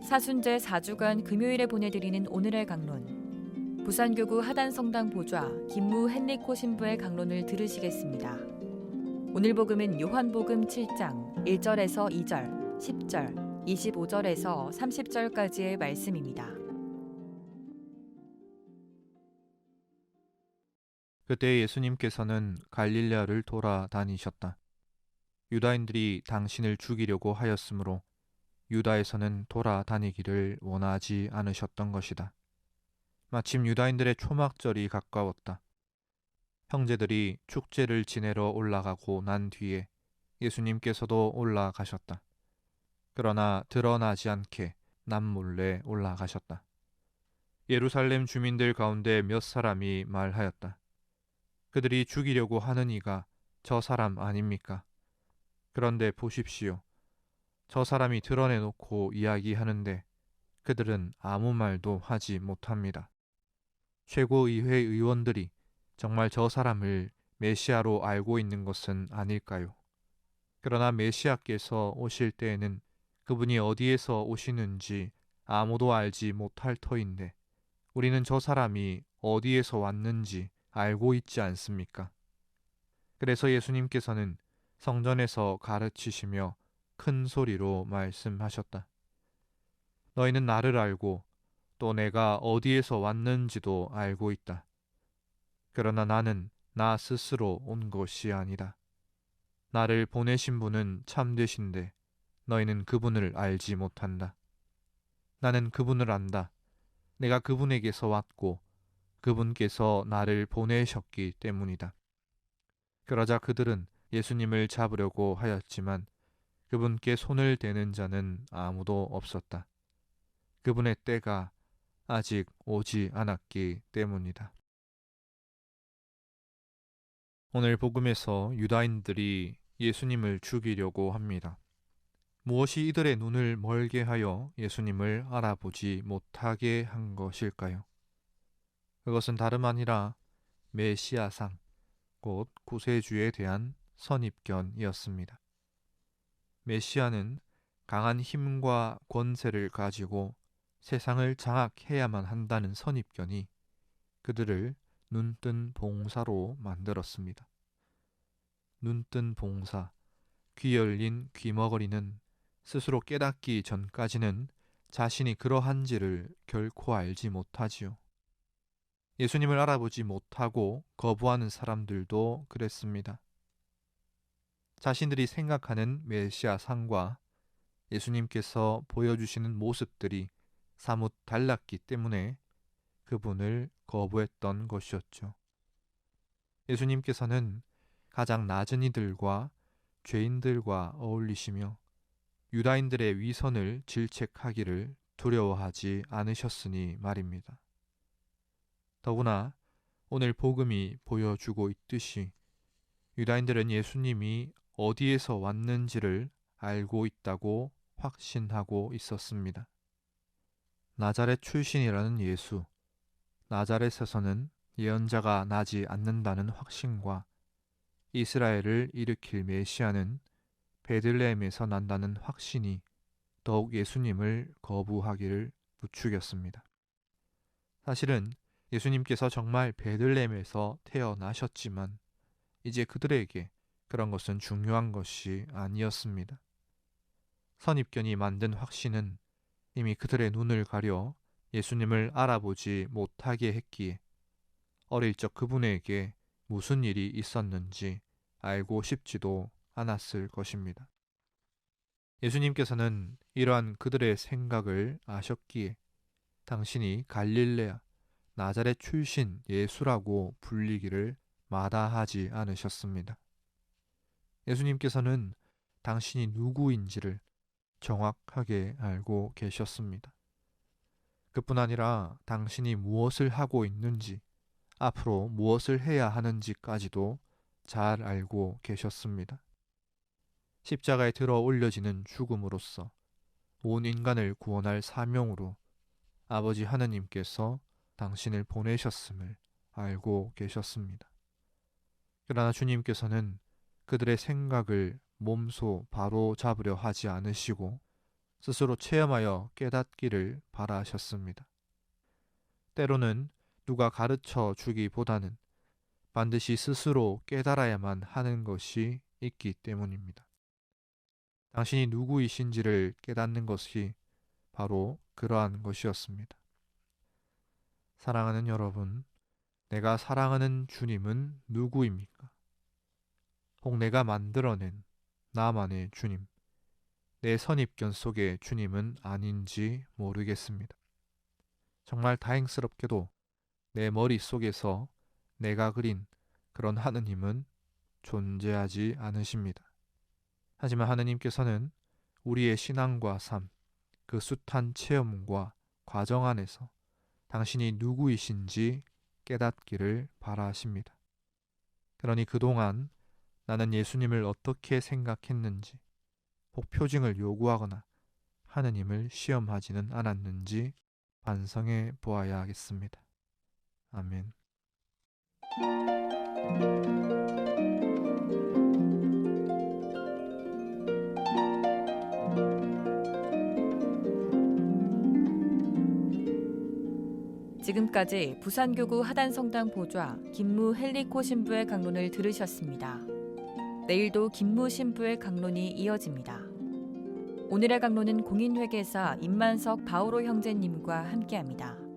사순제 4주간 금요일에 보내드리는 오늘의 강론. 부산교구 하단성당 보좌 김무 헨리코 신부의 강론을 들으시겠습니다. 오늘 복음은 요한복음 7장 1절에서 2절, 10절, 25절에서 30절까지의 말씀입니다. 그때 예수님께서는 갈릴레아를 돌아다니셨다. 유다인들이 당신을 죽이려고 하였으므로 유다에서는 돌아다니기를 원하지 않으셨던 것이다. 마침 유다인들의 초막절이 가까웠다. 형제들이 축제를 지내러 올라가고 난 뒤에 예수님께서도 올라가셨다. 그러나 드러나지 않게 남몰래 올라가셨다. 예루살렘 주민들 가운데 몇 사람이 말하였다. 그들이 죽이려고 하는 이가 저 사람 아닙니까? 그런데 보십시오. 저 사람이 드러내놓고 이야기하는데 그들은 아무 말도 하지 못합니다. 최고의회 의원들이 정말 저 사람을 메시아로 알고 있는 것은 아닐까요? 그러나 메시아께서 오실 때에는 그분이 어디에서 오시는지 아무도 알지 못할 터인데 우리는 저 사람이 어디에서 왔는지 알고 있지 않습니까? 그래서 예수님께서는 성전에서 가르치시며 큰 소리로 말씀하셨다. 너희는 나를 알고 또 내가 어디에서 왔는지도 알고 있다. 그러나 나는 나 스스로 온 것이 아니다. 나를 보내신 분은 참되신데 너희는 그분을 알지 못한다. 나는 그분을 안다. 내가 그분에게서 왔고 그분께서 나를 보내셨기 때문이다. 그러자 그들은 예수님을 잡으려고 하였지만 그분께 손을 대는 자는 아무도 없었다. 그분의 때가 아직 오지 않았기 때문이다. 오늘 복음에서 유다인들이 예수님을 죽이려고 합니다. 무엇이 이들의 눈을 멀게 하여 예수님을 알아보지 못하게 한 것일까요? 그것은 다름 아니라 메시아상, 곧 구세주에 대한 선입견이었습니다. 메시아는 강한 힘과 권세를 가지고 세상을 장악해야만 한다는 선입견이 그들을 눈뜬 봉사로 만들었습니다. 눈뜬 봉사, 귀 열린 귀머거리는 스스로 깨닫기 전까지는 자신이 그러한지를 결코 알지 못하지요. 예수님을 알아보지 못하고 거부하는 사람들도 그랬습니다. 자신들이 생각하는 메시아 상과 예수님께서 보여주시는 모습들이 사뭇 달랐기 때문에 그분을 거부했던 것이었죠. 예수님께서는 가장 낮은 이들과 죄인들과 어울리시며 유다인들의 위선을 질책하기를 두려워하지 않으셨으니 말입니다. 더구나 오늘 복음이 보여주고 있듯이 유다인들은 예수님이 어디에서 왔는지를 알고 있다고 확신하고 있었습니다. 나자렛 출신이라는 예수, 나자렛에서는 예언자가 나지 않는다는 확신과 이스라엘을 일으킬 메시아는 베들레헴에서 난다는 확신이 더욱 예수님을 거부하기를 부추겼습니다. 사실은 예수님께서 정말 베들레헴에서 태어나셨지만 이제 그들에게 그런 것은 중요한 것이 아니었습니다. 선입견이 만든 확신은 이미 그들의 눈을 가려 예수님을 알아보지 못하게 했기에 어릴 적 그분에게 무슨 일이 있었는지 알고 싶지도 않았을 것입니다. 예수님께서는 이러한 그들의 생각을 아셨기에 당신이 갈릴레아, 나자렛 출신 예수라고 불리기를 마다하지 않으셨습니다. 예수님께서는 당신이 누구인지를 정확하게 알고 계셨습니다. 그뿐 아니라 당신이 무엇을 하고 있는지, 앞으로 무엇을 해야 하는지까지도 잘 알고 계셨습니다. 십자가에 들어 올려지는 죽음으로써 온 인간을 구원할 사명으로 아버지 하느님께서 당신을 보내셨음을 알고 계셨습니다. 그러나 주님께서는 그들의 생각을 몸소 바로 잡으려 하지 않으시고 스스로 체험하여 깨닫기를 바라셨습니다. 때로는 누가 가르쳐 주기보다는 반드시 스스로 깨달아야만 하는 것이 있기 때문입니다. 당신이 누구이신지를 깨닫는 것이 바로 그러한 것이었습니다. 사랑하는 여러분, 내가 사랑하는 주님은 누구입니까? 혹 내가 만들어낸 나만의 주님, 내 선입견 속의 주님은 아닌지 모르겠습니다. 정말 다행스럽게도 내 머릿속에서 내가 그린 그런 하느님은 존재하지 않으십니다. 하지만 하느님께서는 우리의 신앙과 삶, 그 숱한 체험과 과정 안에서 당신이 누구이신지 깨닫기를 바라십니다. 그러니 그동안 나는 예수님을 어떻게 생각했는지, 혹 표징을 요구하거나 하느님을 시험하지는 않았는지 반성해 보아야 하겠습니다. 아멘. 지금까지 부산교구 하단성당 보좌 김무 헨리코 신부의 강론을 들으셨습니다. 내일도 김무 신부의 강론이 이어집니다. 오늘의 강론은 공인회계사 임만석 바오로 형제님과 함께합니다.